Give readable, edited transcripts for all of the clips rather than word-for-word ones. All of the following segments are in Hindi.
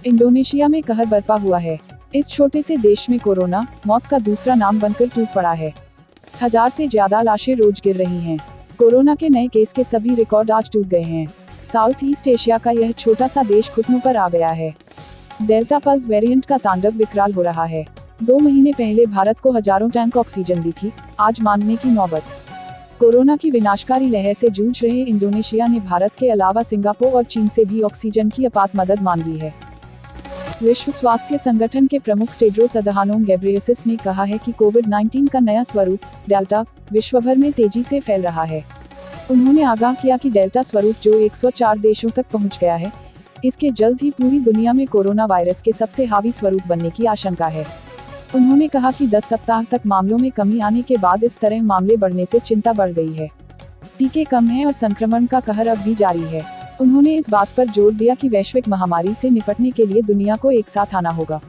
इंडोनेशिया में कहर बरपा हुआ है। इस छोटे से देश में कोरोना मौत का दूसरा नाम बनकर टूट पड़ा है। 1000 से ज्यादा लाशें रोज गिर रही हैं। कोरोना के नए केस के सभी रिकॉर्ड आज टूट गए हैं। साउथ ईस्ट एशिया का यह छोटा सा देश घुटनों पर आ गया है। डेल्टा पल्स वेरिएंट का तांडव विकराल हो रहा है। 2 महीने पहले भारत को हजारों टैंक ऑक्सीजन दी थी, आज मांगने की नौबत। कोरोना की विनाशकारी लहर से जूझ रहे इंडोनेशिया ने भारत के अलावा सिंगापुर और चीन से भी ऑक्सीजन की आपात मदद मांगी है। विश्व स्वास्थ्य संगठन के प्रमुख टेड्रोस अदहानोम घेब्रेयेसस ने कहा है कि कोविड-19 का नया स्वरूप डेल्टा विश्व भर में तेजी से फैल रहा है। उन्होंने आगाह किया कि डेल्टा स्वरूप जो 104 देशों तक पहुंच गया है, इसके जल्द ही पूरी दुनिया में कोरोना वायरस के सबसे हावी स्वरूप बनने की आशंका है। उन्होंने कहा कि 10 सप्ताह तक मामलों में कमी आने के बाद इस तरह मामले बढ़ने से चिंता बढ़ गई है। टीके कम हैं और संक्रमण का कहर अब भी जारी है। उन्होंने इस बात पर जोर दिया कि वैश्विक महामारी से निपटने के लिए दुनिया को एक साथ आना होगा।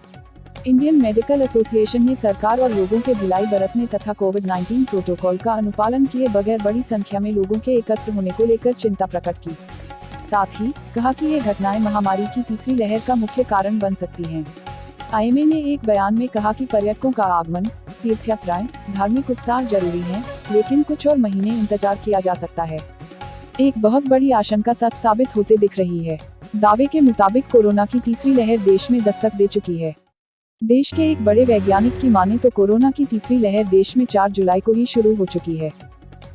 इंडियन मेडिकल एसोसिएशन ने सरकार और लोगों के ढिलाई बरतने तथा कोविड-19 प्रोटोकॉल का अनुपालन किए बगैर बड़ी संख्या में लोगों के एकत्र होने को लेकर चिंता प्रकट की। साथ ही कहा कि ये घटनाएं महामारी की तीसरी लहर का मुख्य कारण बन सकती हैं। आईएमए ने एक बयान में कहा कि पर्यटकों का आगमन, तीर्थयात्राएं, धार्मिक उत्साह जरूरी हैं, लेकिन कुछ और महीने इंतजार किया जा सकता है। एक बहुत बड़ी आशंका सच साबित होते दिख रही है। दावे के मुताबिक कोरोना की तीसरी लहर देश में दस्तक दे चुकी है। देश के एक बड़े वैज्ञानिक की माने तो कोरोना की तीसरी लहर देश में 4 जुलाई को ही शुरू हो चुकी है।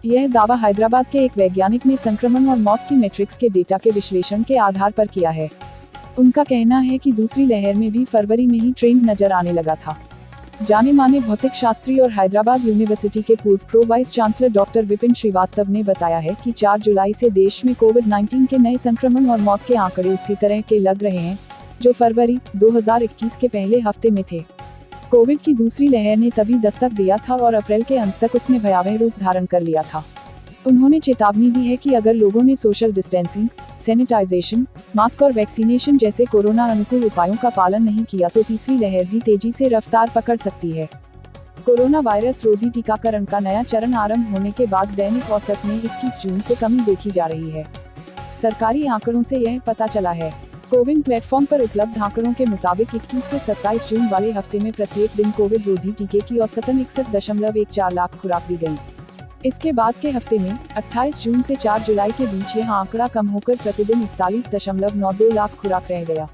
यह दावा हैदराबाद के एक वैज्ञानिक ने संक्रमण और मौत की मैट्रिक्स के डेटा के विश्लेषण के आधार पर किया है। उनका कहना है कि दूसरी लहर में भी फरवरी में ही ट्रेंड नजर आने लगा था। जाने माने भौतिक शास्त्री और हैदराबाद यूनिवर्सिटी के पूर्व pro vice chancellor doctor Vipin Srivastava ने बताया है कि 4 जुलाई से देश में कोविड-19 के नए संक्रमण और मौत के आंकड़े उसी तरह के लग रहे हैं जो फरवरी 2021 के पहले हफ्ते में थे। कोविड की दूसरी लहर ने तभी दस्तक दिया था और अप्रैल के अंत तक उसने भयावह रूप धारण कर लिया था। उन्होंने चेतावनी दी है कि अगर लोगों ने सोशल डिस्टेंसिंग, सैनिटाइजेशन, मास्क और वैक्सीनेशन जैसे कोरोना अनुकूल उपायों का पालन नहीं किया तो तीसरी लहर भी तेजी से रफ्तार पकड़ सकती है। कोरोना वायरस रोधी टीकाकरण का नया चरण आरंभ होने के बाद दैनिक औसत में 21 जून से कमी देखी जा रही है। सरकारी आंकड़ों से यह पता चला है। कोविन प्लेटफॉर्म पर उपलब्ध आंकड़ों के मुताबिक 21 से 27 जून वाले हफ्ते में प्रत्येक दिन कोविड रोधी टीके की औसतन 61.14 लाख खुराक दी गई। इसके बाद के हफ्ते में 28 जून से 4 जुलाई के बीच यह आंकड़ा कम होकर प्रतिदिन 41.92 लाख खुराक रह गया।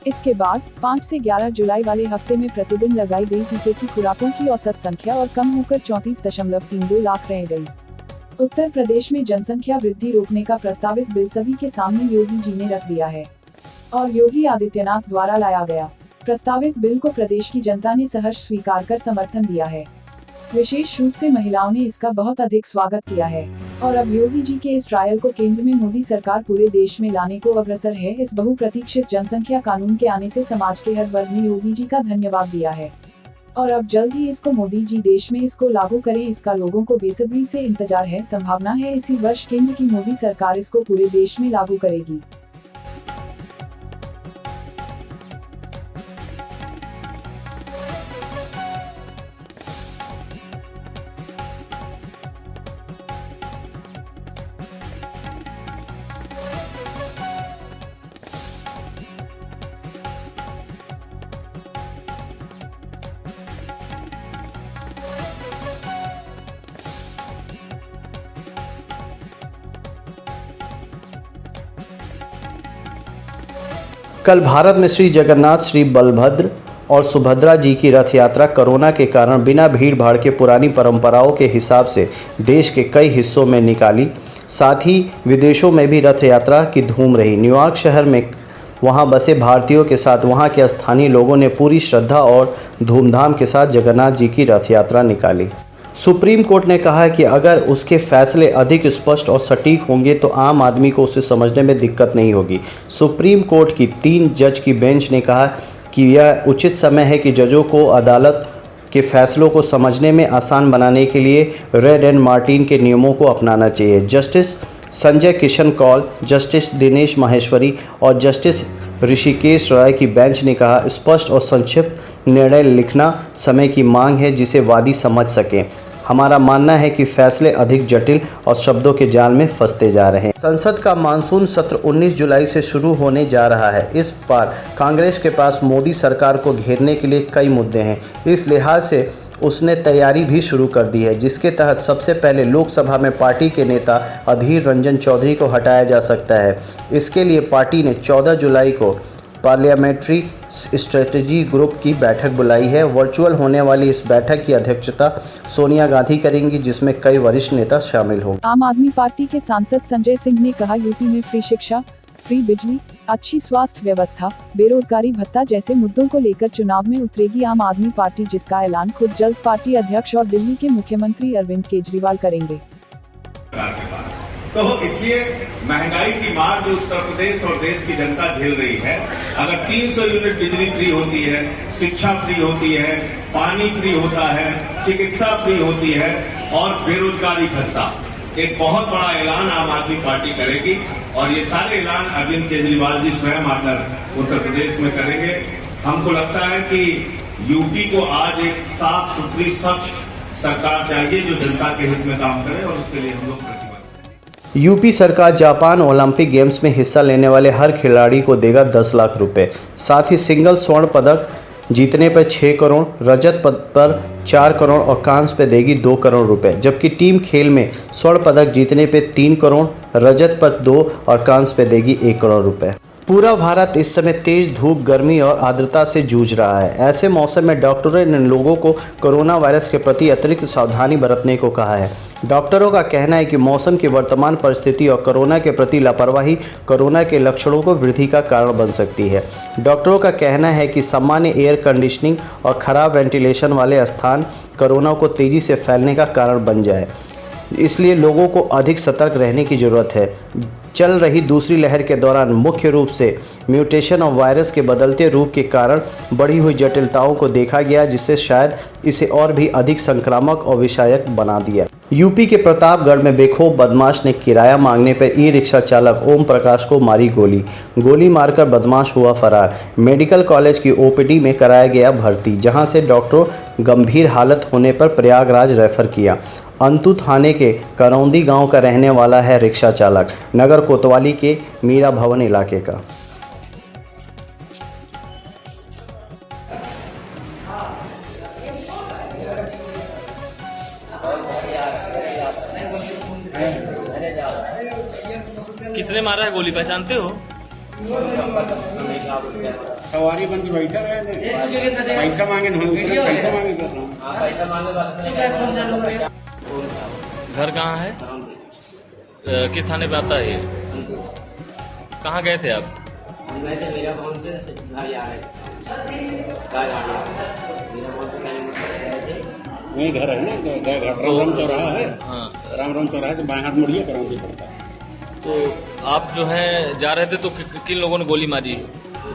इसके बाद 5 से 11 जुलाई वाले हफ्ते में प्रतिदिन लगाई गई टीके की खुराकों की औसत संख्या और कम होकर 34.32 लाख रह गई। उत्तर प्रदेश में जनसंख्या वृद्धि रोकने का प्रस्तावित बिल सभी के सामने योगी जी ने रख दिया है और योगी आदित्यनाथ द्वारा लाया गया प्रस्तावित बिल को प्रदेश की जनता ने सहर्ष स्वीकार कर समर्थन दिया है। विशेष रूप से महिलाओं ने इसका बहुत अधिक स्वागत किया है और अब योगी जी के इस ट्रायल को केंद्र में मोदी सरकार पूरे देश में लाने को अग्रसर है। इस बहुप्रतीक्षित जनसंख्या कानून के आने से समाज के हर वर्ग ने योगी जी का धन्यवाद दिया है और अब जल्द ही इसको मोदी जी देश में इसको लागू करें, इसका लोगों को बेसब्री से इंतजार है। संभावना है इसी वर्ष केंद्र की मोदी सरकार इसको पूरे देश में लागू करेगी। कल भारत में श्री जगन्नाथ, श्री बलभद्र और सुभद्रा जी की रथ यात्रा कोरोना के कारण बिना भीड़ भाड़ के पुरानी परंपराओं के हिसाब से देश के कई हिस्सों में निकाली। साथ ही विदेशों में भी रथ यात्रा की धूम रही। न्यूयॉर्क शहर में वहां बसे भारतीयों के साथ वहां के स्थानीय लोगों ने पूरी श्रद्धा और धूमधाम के साथ जगन्नाथ जी की रथ यात्रा निकाली। सुप्रीम कोर्ट ने कहा है कि अगर उसके फैसले अधिक स्पष्ट और सटीक होंगे तो आम आदमी को उसे समझने में दिक्कत नहीं होगी। सुप्रीम कोर्ट की 3 जज की बेंच ने कहा कि यह उचित समय है कि जजों को अदालत के फैसलों को समझने में आसान बनाने के लिए रेड एंड मार्टिन के नियमों को अपनाना चाहिए। जस्टिस संजय किशन कौल, जस्टिस दिनेश माहेश्वरी और जस्टिस ऋषिकेश राय की बेंच ने कहा, स्पष्ट और संक्षिप्त निर्णय लिखना समय की मांग है जिसे वादी समझ सकें। हमारा मानना है कि फैसले अधिक जटिल और शब्दों के जाल में फंसते जा रहे हैं। संसद का मानसून सत्र 19 जुलाई से शुरू होने जा रहा है। इस बार कांग्रेस के पास मोदी सरकार को घेरने के लिए कई मुद्दे हैं। इस लिहाज से उसने तैयारी भी शुरू कर दी है, जिसके तहत सबसे पहले लोकसभा में पार्टी के नेता अधीर रंजन चौधरी को हटाया जा सकता है। इसके लिए पार्टी ने 14 जुलाई को पार्लियामेंट्री स्ट्रेटजी ग्रुप की बैठक बुलाई है। वर्चुअल होने वाली इस बैठक की अध्यक्षता सोनिया गांधी करेंगी, जिसमें कई वरिष्ठ नेता शामिल होंगे। आम आदमी पार्टी के सांसद संजय सिंह ने कहा, यूपी में फ्री शिक्षा, फ्री बिजली, अच्छी स्वास्थ्य व्यवस्था, बेरोजगारी भत्ता जैसे मुद्दों को लेकर चुनाव में उतरेगी आम आदमी पार्टी, जिसका ऐलान खुद जल्द पार्टी अध्यक्ष और दिल्ली के मुख्यमंत्री अरविंद केजरीवाल करेंगे। तो इसलिए महंगाई की मार जो उत्तर प्रदेश और देश की जनता झेल रही है, अगर 300 यूनिट बिजली फ्री होती है, शिक्षा फ्री होती है, पानी फ्री होता है, चिकित्सा फ्री होती है और बेरोजगारी भत्ता, एक बहुत बड़ा ऐलान आम आदमी पार्टी करेगी और ये सारे ऐलान अरविंद केजरीवाल जी स्वयं आकर उत्तर प्रदेश में करेंगे। हमको लगता है कि यूपी को आज एक साफ सुथरी स्वच्छ सरकार चाहिए जो जनता के हित में काम करे और उसके लिए हम लोग प्रतिबद्ध। यूपी सरकार जापान ओलंपिक गेम्स में हिस्सा लेने वाले हर खिलाड़ी को देगा 10 लाख रुपए। साथ ही सिंगल स्वर्ण पदक जीतने पर 6 करोड़, रजत पदक पर 4 करोड़ और कांस्य पे देगी 2 करोड़ रुपए। जबकि टीम खेल में स्वर्ण पदक जीतने पे 3 करोड़, रजत पर 2 और कांस्य पे देगी 1 करोड़ रुपए। पूरा भारत इस समय तेज धूप, गर्मी और आर्द्रता से जूझ रहा है। ऐसे मौसम में डॉक्टरों ने लोगों को कोरोना वायरस के प्रति अतिरिक्त सावधानी बरतने को कहा है। डॉक्टरों का कहना है कि मौसम की वर्तमान परिस्थिति और कोरोना के प्रति लापरवाही कोरोना के लक्षणों को वृद्धि का कारण बन सकती है। डॉक्टरों का कहना है कि सामान्य एयर कंडीशनिंग और खराब वेंटिलेशन वाले स्थान कोरोना को तेजी से फैलने का कारण बन जाए, इसलिए लोगों को अधिक सतर्क रहने की ज़रूरत है। चल रही दूसरी लहर के दौरान मुख्य रूप से म्यूटेशन और वायरस के बदलते रूप के कारण बढ़ी हुई जटिलताओं को देखा गया, जिससे शायद इसे और भी अधिक संक्रामक और विषायक बना दिया। यूपी के प्रतापगढ़ में बेखौफ बदमाश ने किराया मांगने पर ई रिक्शा चालक ओम प्रकाश को मारी गोली मारकर बदमाश हुआ फरार। मेडिकल कॉलेज की ओपीडी में कराया गया भर्ती, जहां से डॉक्टरों गंभीर हालत होने पर प्रयागराज रेफर किया। अंतु थाने के करौंदी गांव का रहने वाला है रिक्शा चालक, नगर कोतवाली के मीरा भवन इलाके का। किसने मारा है गोली, पहचानते हो? सवारी बन के बैठा है, पैसा मांगे पैसा मांगे कर रहा हूँ। घर कहाँ है? किस थाने पे आता है ये? कहाँ गए थे आप? वही घर है ना, राम चौराहा है। हाँ, राम चौराहे से बाएं हाथ मुड़िए करौंदी पड़ता है। तो आप जो है जा रहे थे तो किन लोगों ने गोली मारी?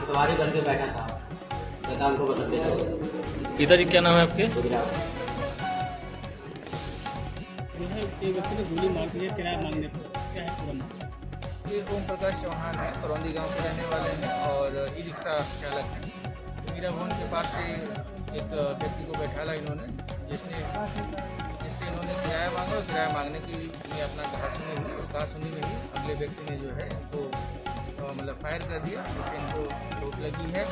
सवारी करके बैठा था, दुकान को बदल दिया। पिताजी क्या नाम है आपके? व्यक्ति ने गोली मार दी है किराया मांगने पर, क्या है पूरा मामला? ये ओम प्रकाश चौहान है, करौंदी गांव के रहने वाले हैं और ई रिक्शा चालक हैं। मीरा भवन के पास से एक व्यक्ति को बैठाला इन्होंने, जिससे इन्होंने किराया मांगा और किराया मांगने की अपना कहा सुनी हुई और कहा सुनी में ही अगले व्यक्ति ने जो है इनको मतलब फायर कर दिया, जिससे इनको चोट लगी है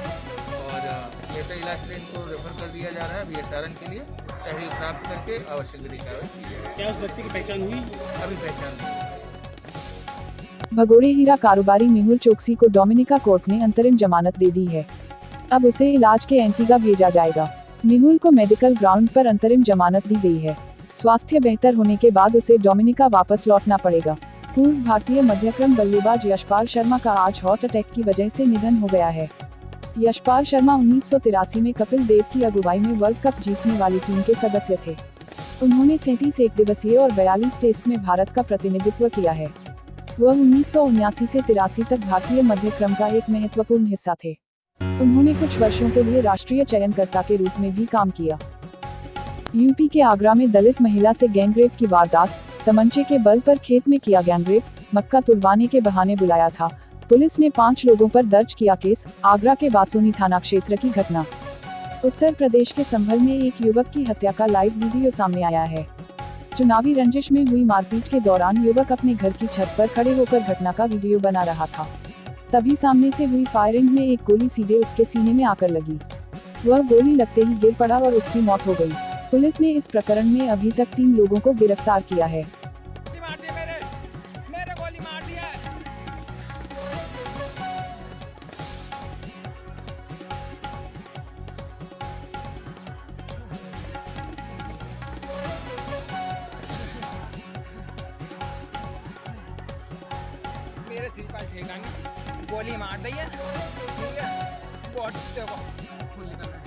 और बेहतर इलाज के लिए इनको रेफर कर दिया जा रहा है। अभी एसआरएन के लिए तहरीर प्राप्त करके आवश्यक कार्रवाई की जाएगी। क्या उस व्यक्ति की पहचान हुई? अभी पहचान नहीं। भगोड़े हीरा कारोबारी मेहुल चोकसी को डोमिनिका कोर्ट ने अंतरिम जमानत दे दी है। अब उसे इलाज के एंटीगा भेजा जाएगा। मेहुल को मेडिकल ग्राउंड पर अंतरिम जमानत दी गई है। स्वास्थ्य बेहतर होने के बाद उसे डोमिनिका वापस लौटना पड़ेगा। पूर्व भारतीय मध्यक्रम बल्लेबाज यशपाल शर्मा का आज हार्ट अटैक की वजह से निधन हो गया है। यशपाल शर्मा 1983 में कपिल देव की अगुवाई में वर्ल्ड कप जीतने वाली टीम के सदस्य थे। उन्होंने 37 एक दिवसीय और 42 टेस्ट में भारत का प्रतिनिधित्व किया है। वह 1979 से 83 तक भारतीय मध्यक्रम का एक महत्वपूर्ण हिस्सा थे। उन्होंने कुछ वर्षों के लिए राष्ट्रीय चयनकर्ता के रूप में भी काम किया। यूपी के आगरा में दलित महिला से गैंगरेप की वारदात, तमंचे के बल पर खेत में किया गैंगरेप, मक्का तुड़वाने के बहाने बुलाया था। पुलिस ने 5 लोगों पर दर्ज किया केस। आगरा के बासोनी थाना क्षेत्र की घटना। उत्तर प्रदेश के संभल में एक युवक की हत्या का लाइव वीडियो सामने आया है। चुनावी रंजिश में हुई मारपीट के दौरान युवक अपने घर की छत पर खड़े होकर घटना का वीडियो बना रहा था। तभी सामने से हुई फायरिंग में एक गोली सीधे उसके सीने में आकर लगी। वह गोली लगते ही गिर पड़ा और उसकी मौत हो गई। पुलिस ने इस प्रकरण में अभी तक 3 लोगों को गिरफ्तार किया है। मेरे सिर पर ठेकानी गोली मार दी है, ठीक है, बहुत देखो खून निकल रहा है।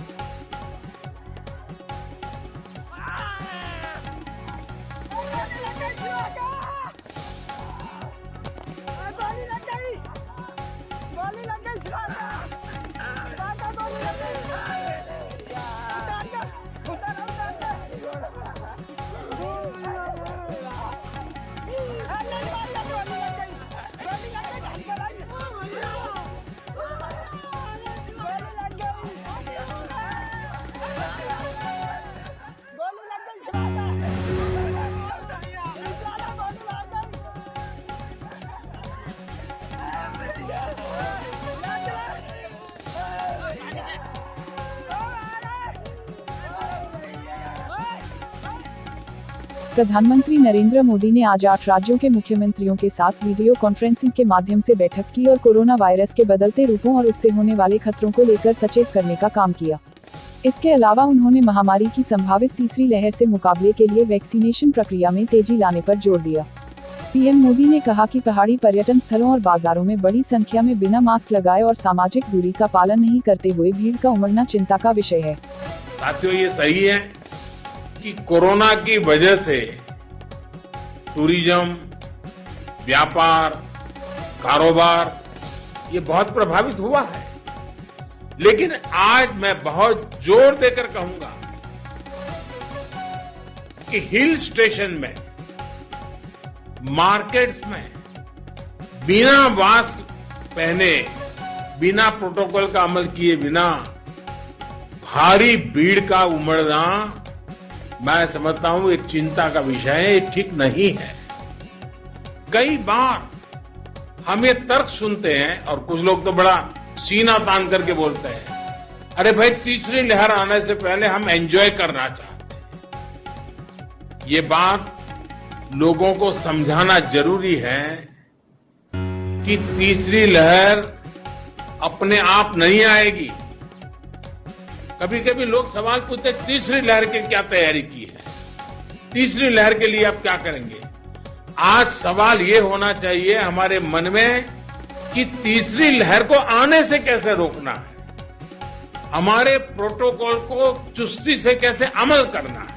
प्रधानमंत्री नरेंद्र मोदी ने आज 8 राज्यों के मुख्यमंत्रियों के साथ वीडियो कॉन्फ्रेंसिंग के माध्यम से बैठक की और कोरोना वायरस के बदलते रूपों और उससे होने वाले खतरों को लेकर सचेत करने का काम किया। इसके अलावा उन्होंने महामारी की संभावित तीसरी लहर से मुकाबले के लिए वैक्सीनेशन प्रक्रिया में तेजी लाने पर जोर दिया। पीएम मोदी ने कहा कि पहाड़ी पर्यटन स्थलों और बाजारों में बड़ी संख्या में बिना मास्क लगाए और सामाजिक दूरी का पालन नहीं करते हुए भीड़ का उमड़ना चिंता का विषय है। साथियों, ये सही है कि कोरोना की वजह से टूरिज्म, व्यापार, कारोबार ये बहुत प्रभावित हुआ है, लेकिन आज मैं बहुत जोर देकर कहूंगा कि हिल स्टेशन में, मार्केट्स में बिना मास्क पहने, बिना प्रोटोकॉल का अमल किए बिना भारी भीड़ का उमड़ना मैं समझता हूं एक चिंता का विषय है, ये ठीक नहीं है। कई बार हम ये तर्क सुनते हैं और कुछ लोग तो बड़ा सीना तान करके बोलते हैं, अरे भाई तीसरी लहर आने से पहले हम एंजॉय करना चाहते हैं। ये बात लोगों को समझाना जरूरी है कि तीसरी लहर अपने आप नहीं आएगी। कभी कभी लोग सवाल पूछते हैं तीसरी लहर की क्या तैयारी की है, तीसरी लहर के लिए आप क्या करेंगे। आज सवाल ये होना चाहिए हमारे मन में कि तीसरी लहर को आने से कैसे रोकना है, हमारे प्रोटोकॉल को चुस्ती से कैसे अमल करना है।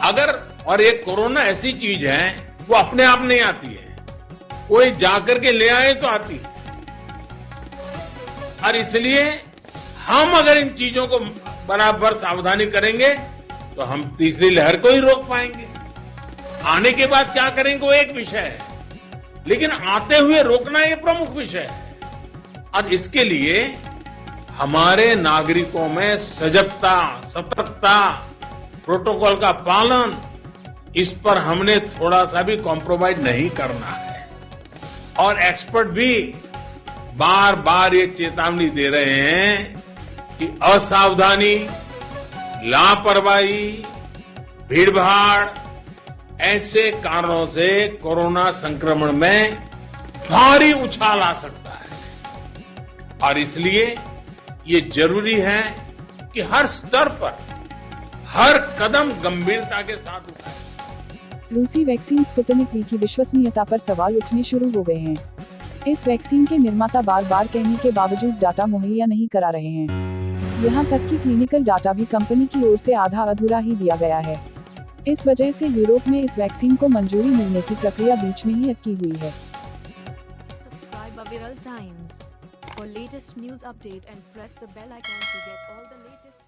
अगर और एक कोरोना ऐसी चीज है वो अपने आप नहीं आती है, कोई जाकर के ले आए तो आती है। और इसलिए हम अगर इन चीजों को बराबर सावधानी करेंगे तो हम तीसरी लहर को ही रोक पाएंगे। आने के बाद क्या करेंगे वो एक विषय है, लेकिन आते हुए रोकना ये प्रमुख विषय है। और इसके लिए हमारे नागरिकों में सजगता, सतर्कता, प्रोटोकॉल का पालन, इस पर हमने थोड़ा सा भी कॉम्प्रोमाइज नहीं करना है। और एक्सपर्ट भी बार बार ये चेतावनी दे रहे हैं कि असावधानी, लापरवाही, भीड़भाड़ ऐसे कारणों से कोरोना संक्रमण में भारी उछाल आ सकता है। और इसलिए ये जरूरी है कि हर स्तर पर हर कदम गंभीरता के साथ उठाएं। रूसी वैक्सीन स्पुतनिक वी की विश्वसनीयता पर सवाल उठने शुरू हो गए हैं। इस वैक्सीन के निर्माता बार बार कहने के बावजूद डाटा मुहैया नहीं करा रहे हैं। यहाँ तक कि क्लिनिकल डाटा भी कंपनी की ओर से आधा अधूरा ही दिया गया है। इस वजह से यूरोप में इस वैक्सीन को मंजूरी मिलने की प्रक्रिया बीच में ही अटकी हुई है। Subscribe Viral Times for latest news update and press the bell icon to get all the latest